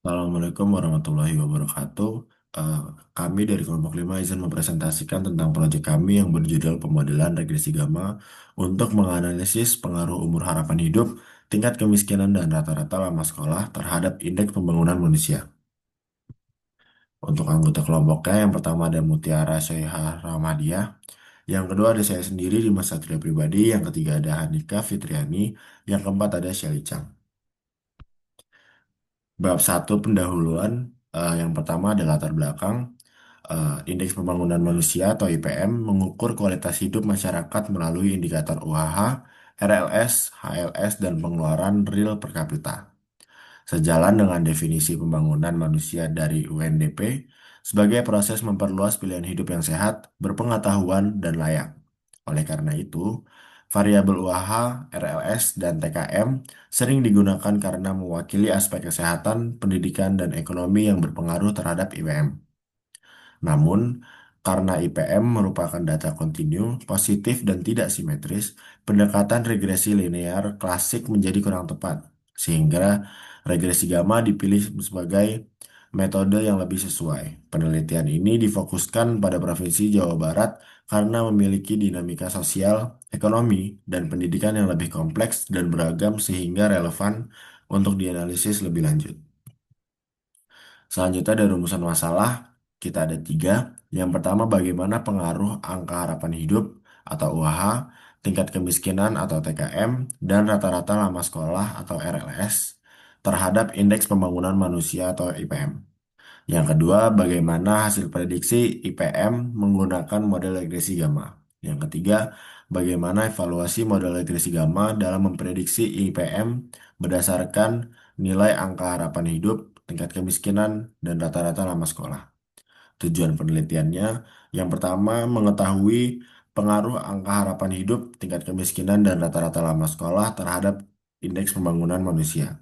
Assalamualaikum warahmatullahi wabarakatuh. Eh, Kami dari kelompok 5 izin mempresentasikan tentang proyek kami yang berjudul pemodelan regresi gamma untuk menganalisis pengaruh umur harapan hidup, tingkat kemiskinan, dan rata-rata lama sekolah terhadap indeks pembangunan manusia. Untuk anggota kelompoknya, yang pertama ada Mutiara Syahah Rahmadiah, yang kedua ada saya sendiri Dimas Satria Pribadi, yang ketiga ada Handika Fitriani, yang keempat ada Shelly Chang. Bab satu pendahuluan, yang pertama ada latar belakang. Indeks Pembangunan Manusia atau IPM mengukur kualitas hidup masyarakat melalui indikator UHH, RLS, HLS, dan pengeluaran real per kapita. Sejalan dengan definisi pembangunan manusia dari UNDP sebagai proses memperluas pilihan hidup yang sehat, berpengetahuan, dan layak. Oleh karena itu, variabel UHH, RLS, dan TKM sering digunakan karena mewakili aspek kesehatan, pendidikan, dan ekonomi yang berpengaruh terhadap IPM. Namun, karena IPM merupakan data kontinu, positif, dan tidak simetris, pendekatan regresi linear klasik menjadi kurang tepat, sehingga regresi gamma dipilih sebagai metode yang lebih sesuai. Penelitian ini difokuskan pada Provinsi Jawa Barat karena memiliki dinamika sosial, ekonomi, dan pendidikan yang lebih kompleks dan beragam sehingga relevan untuk dianalisis lebih lanjut. Selanjutnya ada rumusan masalah, kita ada tiga. Yang pertama bagaimana pengaruh angka harapan hidup atau UHH, tingkat kemiskinan atau TKM, dan rata-rata lama sekolah atau RLS terhadap indeks pembangunan manusia atau IPM. Yang kedua, bagaimana hasil prediksi IPM menggunakan model regresi gamma. Yang ketiga, bagaimana evaluasi model regresi gamma dalam memprediksi IPM berdasarkan nilai angka harapan hidup, tingkat kemiskinan, dan rata-rata lama sekolah. Tujuan penelitiannya, yang pertama, mengetahui pengaruh angka harapan hidup, tingkat kemiskinan, dan rata-rata lama sekolah terhadap indeks pembangunan manusia.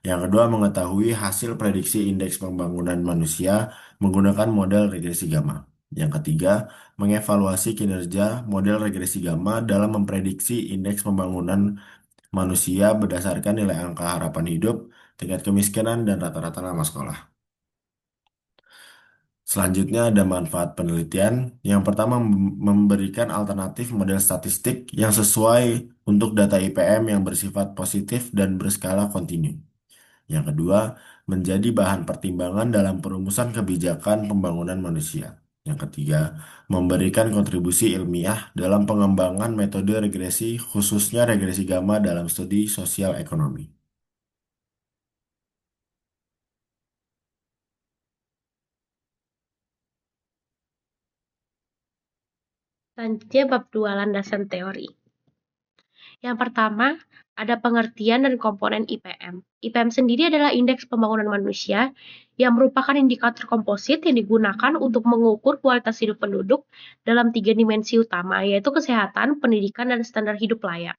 Yang kedua, mengetahui hasil prediksi indeks pembangunan manusia menggunakan model regresi gamma. Yang ketiga, mengevaluasi kinerja model regresi gamma dalam memprediksi indeks pembangunan manusia berdasarkan nilai angka harapan hidup, tingkat kemiskinan, dan rata-rata lama sekolah. Selanjutnya ada manfaat penelitian. Yang pertama memberikan alternatif model statistik yang sesuai untuk data IPM yang bersifat positif dan berskala kontinu. Yang kedua, menjadi bahan pertimbangan dalam perumusan kebijakan pembangunan manusia. Yang ketiga, memberikan kontribusi ilmiah dalam pengembangan metode regresi, khususnya regresi gamma dalam studi sosial ekonomi. Selanjutnya bab 2 landasan teori. Yang pertama, ada pengertian dan komponen IPM. IPM sendiri adalah indeks pembangunan manusia yang merupakan indikator komposit yang digunakan untuk mengukur kualitas hidup penduduk dalam 3 dimensi utama, yaitu kesehatan, pendidikan, dan standar hidup layak.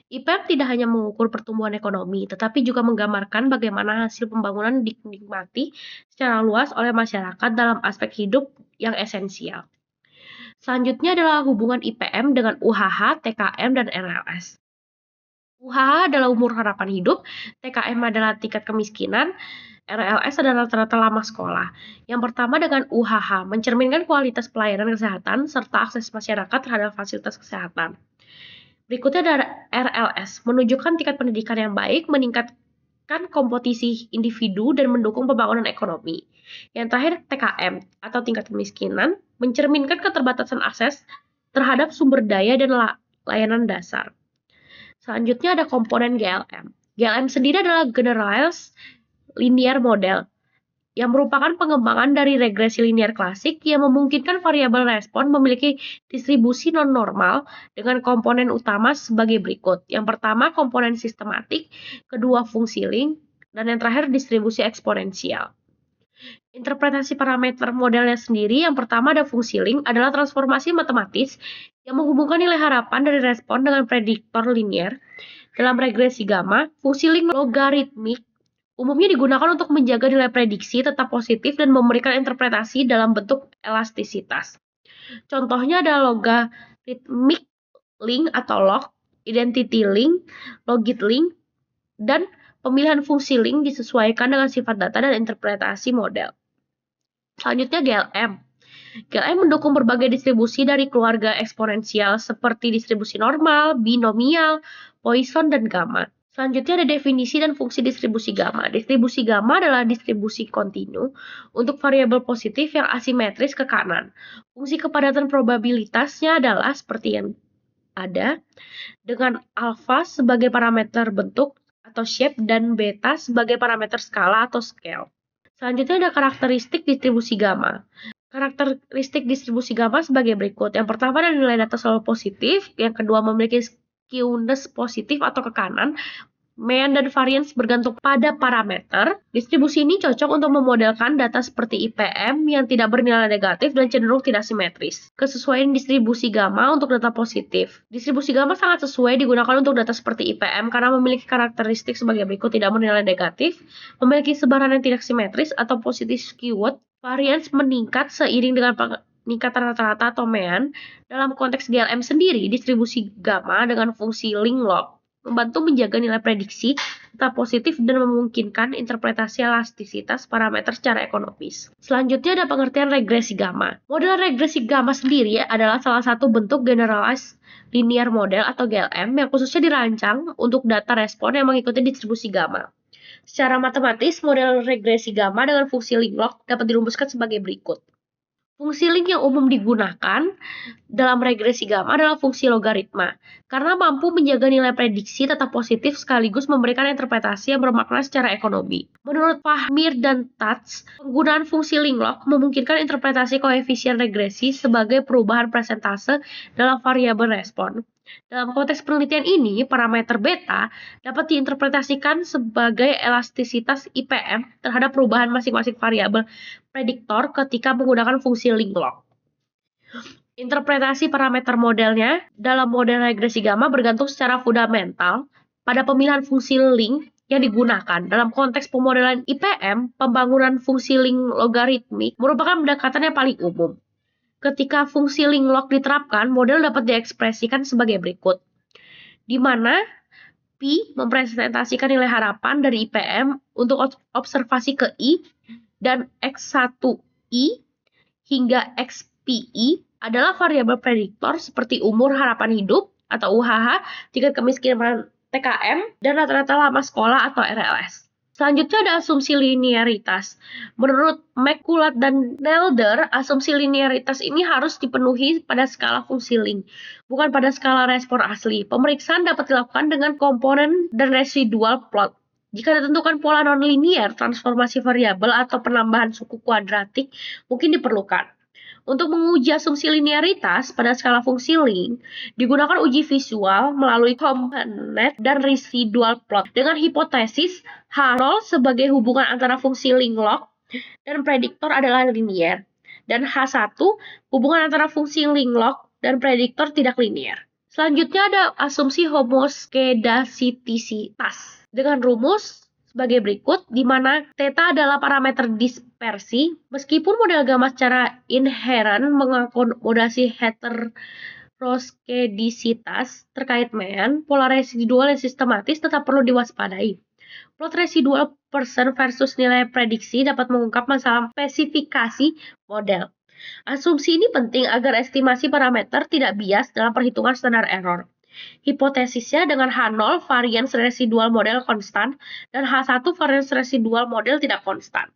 IPM tidak hanya mengukur pertumbuhan ekonomi, tetapi juga menggambarkan bagaimana hasil pembangunan dinikmati secara luas oleh masyarakat dalam aspek hidup yang esensial. Selanjutnya adalah hubungan IPM dengan UHH, TKM, dan RLS. UHH adalah umur harapan hidup, TKM adalah tingkat kemiskinan, RLS adalah rata-rata lama sekolah. Yang pertama dengan UHH, mencerminkan kualitas pelayanan kesehatan serta akses masyarakat terhadap fasilitas kesehatan. Berikutnya ada RLS, menunjukkan tingkat pendidikan yang baik, meningkatkan kompetisi individu dan mendukung pembangunan ekonomi. Yang terakhir TKM atau tingkat kemiskinan, mencerminkan keterbatasan akses terhadap sumber daya dan layanan dasar. Selanjutnya ada komponen GLM. GLM sendiri adalah Generalized Linear Model yang merupakan pengembangan dari regresi linear klasik yang memungkinkan variabel respon memiliki distribusi non-normal dengan komponen utama sebagai berikut. Yang pertama komponen sistematik, kedua fungsi link, dan yang terakhir distribusi eksponensial. Interpretasi parameter modelnya sendiri, yang pertama ada fungsi link, adalah transformasi matematis yang menghubungkan nilai harapan dari respon dengan prediktor linear. Dalam regresi gamma, fungsi link logaritmik umumnya digunakan untuk menjaga nilai prediksi tetap positif dan memberikan interpretasi dalam bentuk elastisitas. Contohnya ada logarithmic link atau log, identity link, logit link, dan pemilihan fungsi link disesuaikan dengan sifat data dan interpretasi model. Selanjutnya GLM. GLM mendukung berbagai distribusi dari keluarga eksponensial seperti distribusi normal, binomial, Poisson, dan gamma. Selanjutnya ada definisi dan fungsi distribusi gamma. Distribusi gamma adalah distribusi kontinu untuk variabel positif yang asimetris ke kanan. Fungsi kepadatan probabilitasnya adalah seperti yang ada, dengan alpha sebagai parameter bentuk atau shape dan beta sebagai parameter skala atau scale. Selanjutnya ada karakteristik distribusi gamma. Karakteristik distribusi gamma sebagai berikut. Yang pertama adalah nilai data selalu positif. Yang kedua memiliki skewness positif atau ke kanan. Mean dan variance bergantung pada parameter. Distribusi ini cocok untuk memodelkan data seperti IPM yang tidak bernilai negatif dan cenderung tidak simetris. Kesesuaian distribusi gamma untuk data positif. Distribusi gamma sangat sesuai digunakan untuk data seperti IPM karena memiliki karakteristik sebagai berikut: tidak bernilai negatif, memiliki sebaran yang tidak simetris atau positif skewed. Variance meningkat seiring dengan peningkatan rata-rata atau mean. Dalam konteks GLM sendiri, distribusi gamma dengan fungsi link log membantu menjaga nilai prediksi tetap positif dan memungkinkan interpretasi elastisitas parameter secara ekonomis. Selanjutnya ada pengertian regresi gamma. Model regresi gamma sendiri adalah salah satu bentuk generalized linear model atau GLM yang khususnya dirancang untuk data respon yang mengikuti distribusi gamma. Secara matematis, model regresi gamma dengan fungsi link log dapat dirumuskan sebagai berikut. Fungsi link yang umum digunakan dalam regresi gamma adalah fungsi logaritma, karena mampu menjaga nilai prediksi tetap positif sekaligus memberikan interpretasi yang bermakna secara ekonomi. Menurut Fahmir dan Tats, penggunaan fungsi link log memungkinkan interpretasi koefisien regresi sebagai perubahan persentase dalam variabel respon. Dalam konteks penelitian ini, parameter beta dapat diinterpretasikan sebagai elastisitas IPM terhadap perubahan masing-masing variabel prediktor ketika menggunakan fungsi link log. Interpretasi parameter modelnya dalam model regresi gamma bergantung secara fundamental pada pemilihan fungsi link yang digunakan. Dalam konteks pemodelan IPM, pembangunan fungsi link logaritmik merupakan pendekatan yang paling umum. Ketika fungsi link log diterapkan, model dapat diekspresikan sebagai berikut, di mana P mempresentasikan nilai harapan dari IPM untuk observasi ke I, dan X1I hingga XPI adalah variabel prediktor seperti umur harapan hidup atau UHH, tingkat kemiskinan TKM, dan rata-rata lama sekolah atau RLS. Selanjutnya ada asumsi linearitas. Menurut McCulloch dan Nelder, asumsi linearitas ini harus dipenuhi pada skala fungsi link, bukan pada skala respon asli. Pemeriksaan dapat dilakukan dengan komponen dan residual plot. Jika ditentukan pola nonlinear, transformasi variabel atau penambahan suku kuadratik mungkin diperlukan. Untuk menguji asumsi linearitas pada skala fungsi link, digunakan uji visual melalui komponen dan residual plot dengan hipotesis H0 sebagai hubungan antara fungsi link log dan prediktor adalah linear, dan H1 hubungan antara fungsi link log dan prediktor tidak linear. Selanjutnya ada asumsi homoskedastisitas dengan rumus sebagai berikut, di mana theta adalah parameter dispersi. Meskipun model gamma secara inheren mengakomodasi heteroskedisitas terkait mean, pola residual yang sistematis tetap perlu diwaspadai. Plot residual persen versus nilai prediksi dapat mengungkap masalah spesifikasi model. Asumsi ini penting agar estimasi parameter tidak bias dalam perhitungan standar error. Hipotesisnya dengan H0 varians residual model konstan dan H1 varians residual model tidak konstan.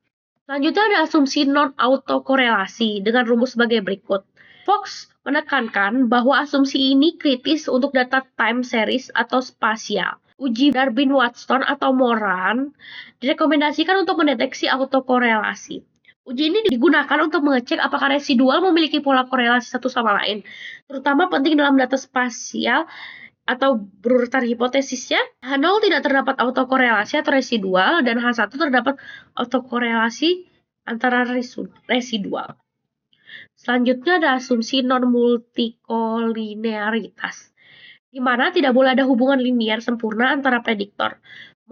Selanjutnya ada asumsi non-autokorelasi dengan rumus sebagai berikut. Fox menekankan bahwa asumsi ini kritis untuk data time series atau spasial. Uji Darwin-Watson atau Moran direkomendasikan untuk mendeteksi autokorelasi. Uji ini digunakan untuk mengecek apakah residual memiliki pola korelasi satu sama lain, terutama penting dalam data spasial atau berurutan hipotesisnya. H0 tidak terdapat autokorelasi atau residual, dan H1 terdapat autokorelasi antara residual. Selanjutnya ada asumsi non-multikolinearitas, di mana tidak boleh ada hubungan linear sempurna antara prediktor.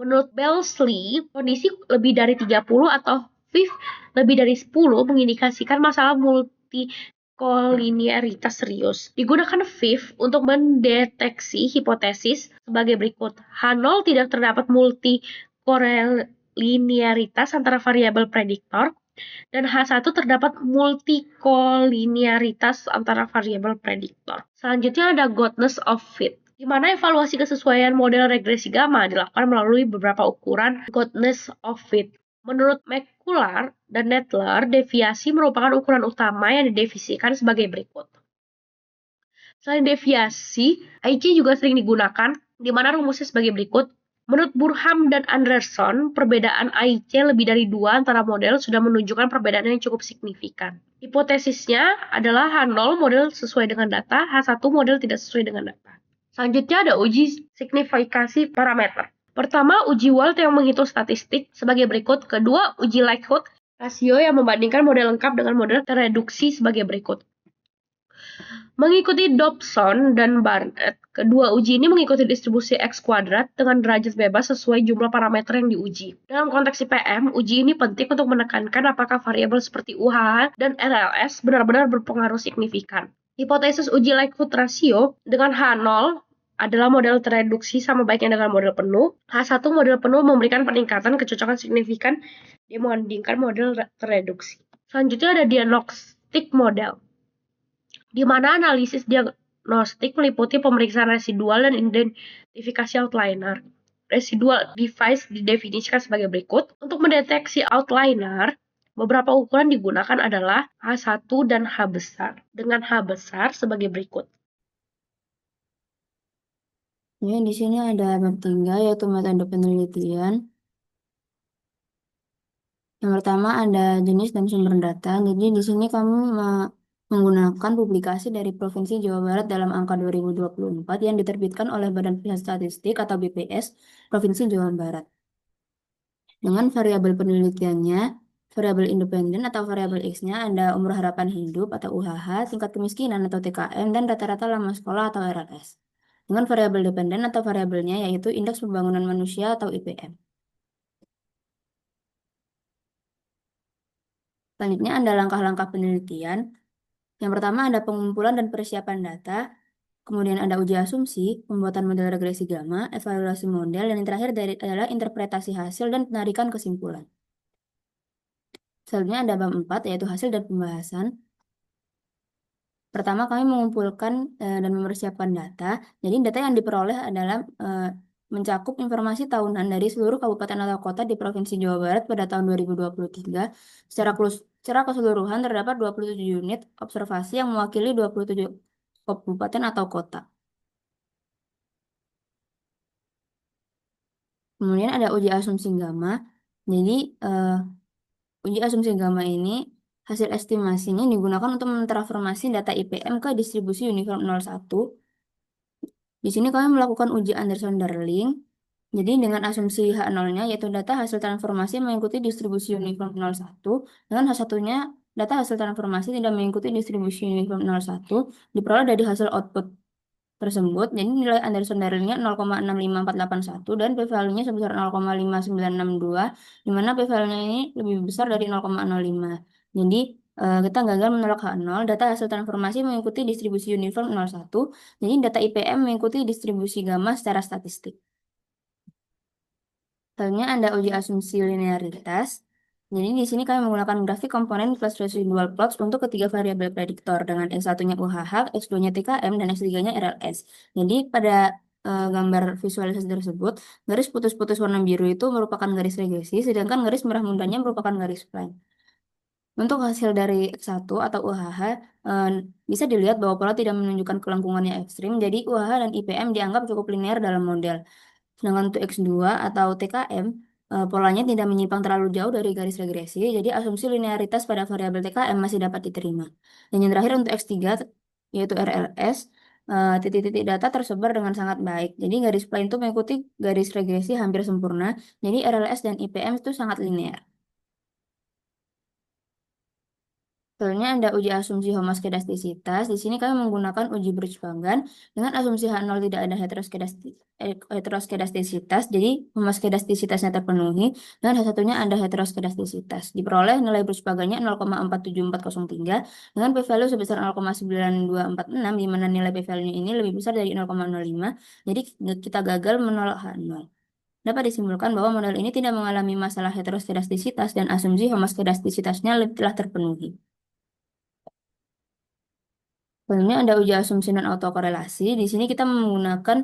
Menurut Belsley, kondisi lebih dari 30 atau FIF lebih dari 10 mengindikasikan masalah multikolinearitas serius. Digunakan FIF untuk mendeteksi hipotesis sebagai berikut. H0 tidak terdapat multikolinearitas koliniaritas antara variabel prediktor, dan H1 terdapat multikolinearitas antara variabel prediktor. Selanjutnya ada godness of fit, di mana evaluasi kesesuaian model regresi gamma dilakukan melalui beberapa ukuran godness of fit. Menurut McCullar dan Nettler, deviasi merupakan ukuran utama yang didefinisikan sebagai berikut. Selain deviasi, IC juga sering digunakan, di mana rumusnya sebagai berikut. Menurut Burham dan Anderson, perbedaan AIC lebih dari 2 antara model sudah menunjukkan perbedaan yang cukup signifikan. Hipotesisnya adalah H0 model sesuai dengan data, H1 model tidak sesuai dengan data. Selanjutnya ada uji signifikasi parameter. Pertama, uji Wald yang menghitung statistik sebagai berikut. Kedua, uji likelihood rasio yang membandingkan model lengkap dengan model tereduksi sebagai berikut. Mengikuti Dobson dan Barnett, kedua uji ini mengikuti distribusi X kuadrat dengan derajat bebas sesuai jumlah parameter yang diuji. Dalam konteks IPM, uji ini penting untuk menekankan apakah variabel seperti UHH dan RLS benar-benar berpengaruh signifikan. Hipotesis uji likelihood ratio dengan H0 adalah model tereduksi sama baiknya dengan model penuh. H1 model penuh memberikan peningkatan kecocokan signifikan dibandingkan model tereduksi. Selanjutnya ada diagnostic model, di mana analisis diagnostik meliputi pemeriksaan residual dan identifikasi outliner. Residual device didefinisikan sebagai berikut. Untuk mendeteksi outliner, beberapa ukuran digunakan adalah H1 dan H besar, dengan H besar sebagai berikut. Jadi di sini ada bab 3 yaitu metode penelitian. Yang pertama ada jenis dan sumber data. Jadi di sini kamu menggunakan publikasi dari Provinsi Jawa Barat dalam angka 2024 yang diterbitkan oleh Badan Pusat Statistik atau BPS Provinsi Jawa Barat. Dengan variabel penelitiannya, variabel independen atau variabel X-nya ada umur harapan hidup atau UHH, tingkat kemiskinan atau TKM, dan rata-rata lama sekolah atau RLS. Dengan variabel dependen atau variabelnya yaitu indeks pembangunan manusia atau IPM. Selanjutnya ada langkah-langkah penelitian. Yang pertama ada pengumpulan dan persiapan data, kemudian ada uji asumsi, pembuatan model regresi gamma, evaluasi model, dan yang terakhir adalah interpretasi hasil dan penarikan kesimpulan. Selanjutnya ada bab 4 yaitu hasil dan pembahasan. Pertama kami mengumpulkan dan mempersiapkan data. Jadi data yang diperoleh adalah mencakup informasi tahunan dari seluruh kabupaten atau kota di Provinsi Jawa Barat pada tahun 2023. Secara keseluruhan terdapat 27 unit observasi yang mewakili 27 kabupaten atau kota. Kemudian ada uji asumsi gamma. Jadi uji asumsi gamma ini hasil estimasinya digunakan untuk mentransformasi data IPM ke distribusi uniform 01. Di sini kami melakukan uji Anderson-Darling. Jadi dengan asumsi H0-nya yaitu data hasil transformasi mengikuti distribusi uniform 01, dengan H1-nya data hasil transformasi tidak mengikuti distribusi uniform 01, diperoleh dari hasil output tersebut. Jadi nilai Anderson-Darlingnya 0,65481 dan p-value-nya sebesar 0,5962, di mana p-value-nya ini lebih besar dari 0,05. Jadi kita gagal menolak H0, data hasil transformasi mengikuti distribusi uniform 01, jadi data IPM mengikuti distribusi gamma secara statistik. Selanjutnya ada uji asumsi linearitas. Jadi di sini kami menggunakan grafik komponen plus residual plots untuk ketiga variabel prediktor dengan X1-nya UHH, X2-nya TKM, dan X3-nya RLS. Jadi pada gambar visualisasi tersebut, garis putus-putus warna biru itu merupakan garis regresi, sedangkan garis merah mudanya merupakan garis spline. Untuk hasil dari X1 atau UHH, bisa dilihat bahwa pola tidak menunjukkan kelengkungan yang ekstrim, jadi UHH dan IPM dianggap cukup linear dalam model. Sedangkan untuk X2 atau TKM, polanya tidak menyimpang terlalu jauh dari garis regresi, jadi asumsi linearitas pada variabel TKM masih dapat diterima. Dan yang terakhir untuk X3, yaitu RLS, titik-titik data tersebar dengan sangat baik. Jadi garis spline itu mengikuti garis regresi hampir sempurna, jadi RLS dan IPM itu sangat linear. Selanjutnya ada uji asumsi homoskedastisitas. Di sini kami menggunakan uji Birch-Pagan dengan asumsi H0 tidak ada heteroskedastisitas. Jadi homoskedastisitasnya terpenuhi dan H1-nya ada heteroskedastisitas. Diperoleh nilai Birch-Pagannya 0,47403 dengan p-value sebesar 0,9246, di mana nilai p-value ini lebih besar dari 0,05. Jadi kita gagal menolak H0. dapat disimpulkan bahwa model ini tidak mengalami masalah heteroskedastisitas dan asumsi homoskedastisitasnya telah terpenuhi. Selanjutnya ada uji asumsi dan autokorelasi. Di sini kita menggunakan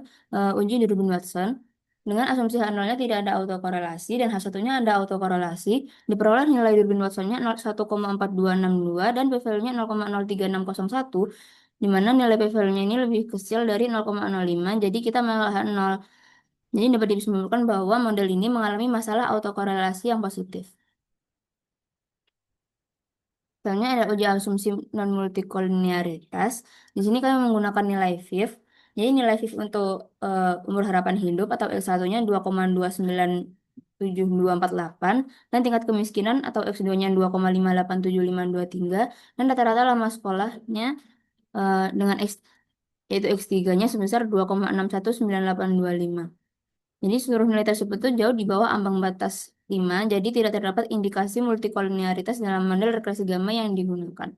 uji Durbin-Watson. Dengan asumsi H0-nya tidak ada autokorelasi dan H1-nya ada autokorelasi. Diperoleh nilai Durbin-Watsonnya 1,4262 dan p-value-nya 0,03601, di mana nilai p-value-nya ini lebih kecil dari 0,05, jadi kita mengalahkan 0. Jadi dapat disimpulkan bahwa model ini mengalami masalah autokorelasi yang positif. Misalnya ada uji asumsi non-multikolinearitas. Di sini kami menggunakan nilai VIF. Jadi nilai VIF untuk umur harapan hidup atau X1-nya 2,297248 dan tingkat kemiskinan atau X2-nya 2,587523 dan rata-rata lama sekolahnya dengan X yaitu X3-nya sebesar 2,619825. Jadi seluruh nilai tersebut tuh jauh di bawah ambang batas 5, jadi tidak terdapat indikasi multikolinearitas dalam model regresi gamma yang digunakan.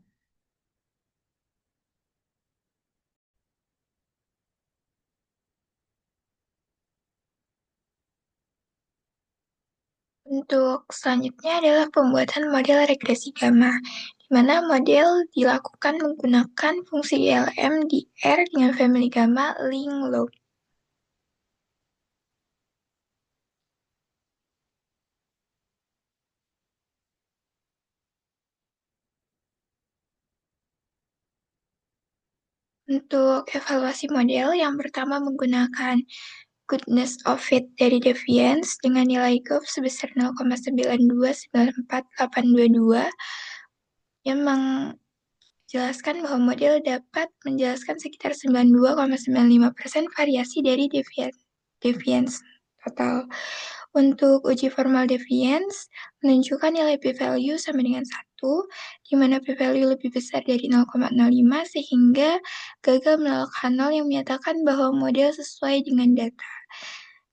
Untuk selanjutnya adalah pembuatan model regresi gamma, di mana model dilakukan menggunakan fungsi ILM di R dengan family gamma Ling Low. Untuk evaluasi model, yang pertama menggunakan goodness of fit dari deviance dengan nilai GOV sebesar 0,9294822 yang menjelaskan bahwa model dapat menjelaskan sekitar 92,95% variasi dari deviance total. Untuk uji formal deviance, menunjukkan nilai p-value sama dengan 1, di mana p-value lebih besar dari 0,05 sehingga gagal menolak H0 yang menyatakan bahwa model sesuai dengan data.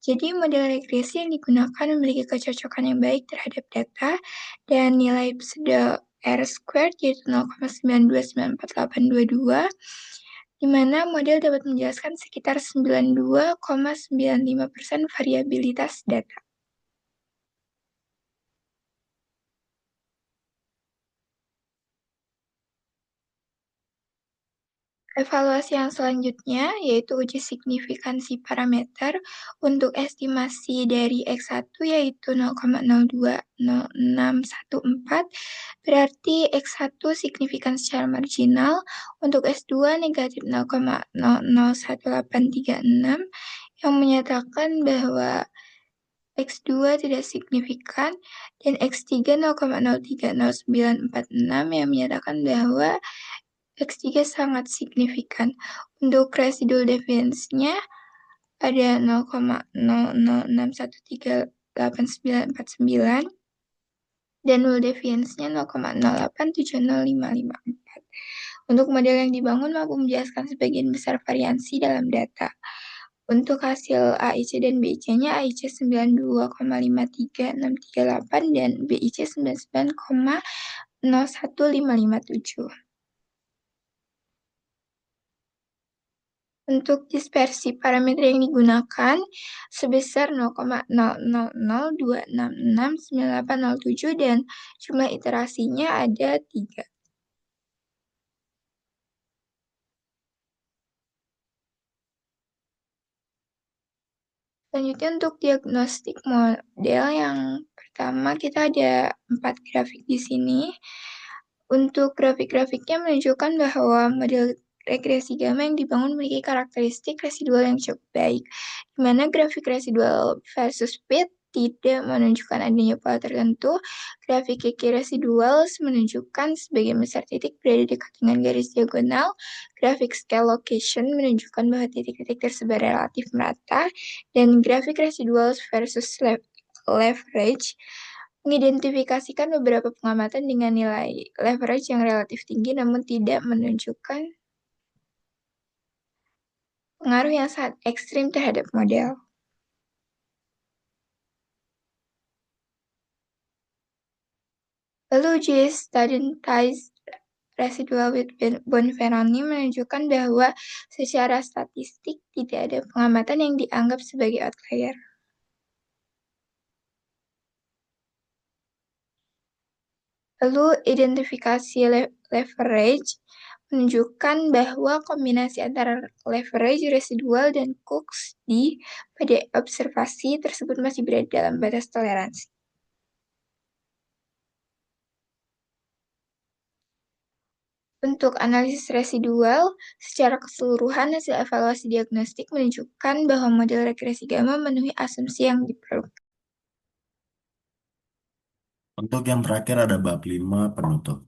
Jadi model regresi yang digunakan memiliki kecocokan yang baik terhadap data dan nilai pseudo R squared yaitu 0,92948822, di mana model dapat menjelaskan sekitar 92,95% variabilitas data. Evaluasi yang selanjutnya yaitu uji signifikansi parameter untuk estimasi dari X1 yaitu 0,020614, berarti X1 signifikan secara marginal, untuk S2 negatif 0,001836 yang menyatakan bahwa X2 tidak signifikan, dan X3 0,030946 yang menyatakan bahwa X3 sangat signifikan. Untuk residual deviance-nya ada 0,00613899 dan null deviance-nya 0,08705554. Untuk model yang dibangun mampu menjelaskan sebagian besar variansi dalam data. Untuk hasil AIC dan BIC-nya, AIC 92,53638 dan BIC 99,01557. Untuk dispersi parameter yang digunakan sebesar 0,0002669807 dan jumlah iterasinya ada 3. Selanjutnya untuk diagnostik model yang pertama kita ada 4 grafik di sini. Untuk grafik-grafiknya menunjukkan bahwa model regresi gamma yang dibangun memiliki karakteristik residual yang cukup baik, di mana grafik residual versus fit tidak menunjukkan adanya pola tertentu. Grafik kiki residual menunjukkan sebagian besar titik berada dekat dengan garis diagonal. Grafik scale location menunjukkan bahwa titik-titik tersebar relatif merata. Dan grafik residual versus leverage mengidentifikasikan beberapa pengamatan dengan nilai leverage yang relatif tinggi namun tidak menunjukkan pengaruh yang sangat ekstrim terhadap model. Lalu uji standardized residual with Bonferroni menunjukkan bahwa secara statistik tidak ada pengamatan yang dianggap sebagai outlier. Lalu identifikasi leverage menunjukkan bahwa kombinasi antara leverage residual dan Cooks pada observasi tersebut masih berada dalam batas toleransi. Untuk analisis residual, secara keseluruhan hasil evaluasi diagnostik menunjukkan bahwa model regresi gamma memenuhi asumsi yang diperlukan. Untuk yang terakhir ada bab 5 penutup.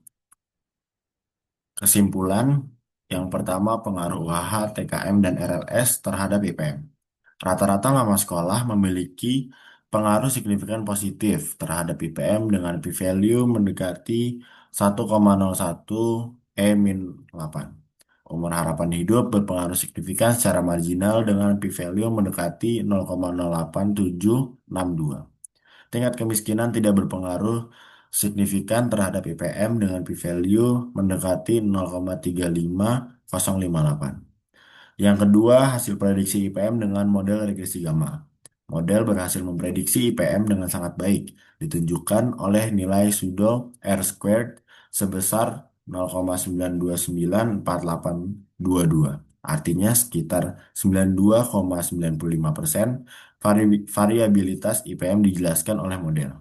Kesimpulan, yang pertama pengaruh UHH, TKM, dan RLS terhadap IPM. Rata-rata lama sekolah memiliki pengaruh signifikan positif terhadap IPM dengan p-value mendekati 1,01 E-8. Umur harapan hidup berpengaruh signifikan secara marginal dengan p-value mendekati 0,08762. Tingkat kemiskinan tidak berpengaruh signifikan terhadap IPM dengan p-value mendekati 0,35058. Yang kedua, hasil prediksi IPM dengan model regresi gamma. Model berhasil memprediksi IPM dengan sangat baik, ditunjukkan oleh nilai pseudo R squared sebesar 0,9294822. Artinya sekitar 92,95% variabilitas IPM dijelaskan oleh model.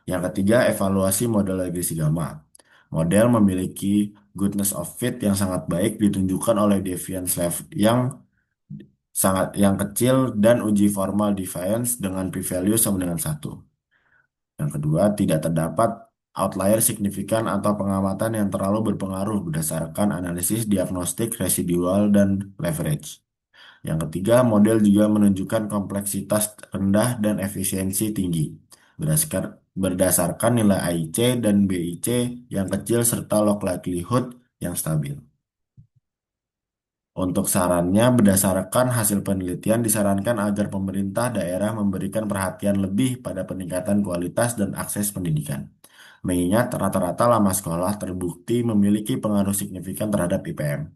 Yang ketiga, evaluasi model regresi gamma. Model memiliki goodness of fit yang sangat baik ditunjukkan oleh deviance level yang kecil dan uji formal deviance dengan p-value sama dengan 1. Yang kedua, tidak terdapat outlier signifikan atau pengamatan yang terlalu berpengaruh berdasarkan analisis diagnostik residual dan leverage. Yang ketiga, model juga menunjukkan kompleksitas rendah dan efisiensi tinggi berdasarkan nilai AIC dan BIC yang kecil serta log likelihood yang stabil. Untuk sarannya, berdasarkan hasil penelitian disarankan agar pemerintah daerah memberikan perhatian lebih pada peningkatan kualitas dan akses pendidikan. Mengingat rata-rata lama sekolah terbukti memiliki pengaruh signifikan terhadap IPM.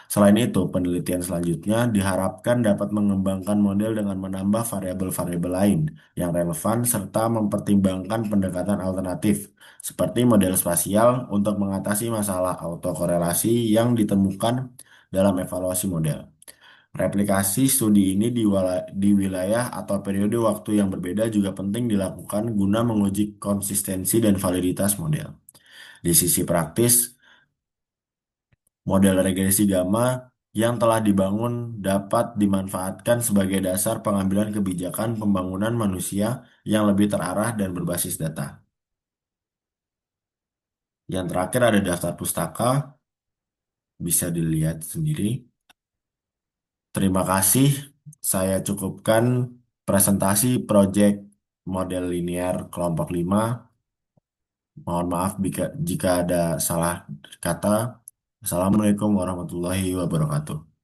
Selain itu, penelitian selanjutnya diharapkan dapat mengembangkan model dengan menambah variabel-variabel lain yang relevan serta mempertimbangkan pendekatan alternatif, seperti model spasial untuk mengatasi masalah autokorelasi yang ditemukan dalam evaluasi model. Replikasi studi ini di wilayah atau periode waktu yang berbeda juga penting dilakukan guna menguji konsistensi dan validitas model. Di sisi praktis, model regresi gamma yang telah dibangun dapat dimanfaatkan sebagai dasar pengambilan kebijakan pembangunan manusia yang lebih terarah dan berbasis data. Yang terakhir ada daftar pustaka, bisa dilihat sendiri. Terima kasih, saya cukupkan presentasi proyek model linear kelompok 5. Mohon maaf jika ada salah kata. Assalamualaikum warahmatullahi wabarakatuh.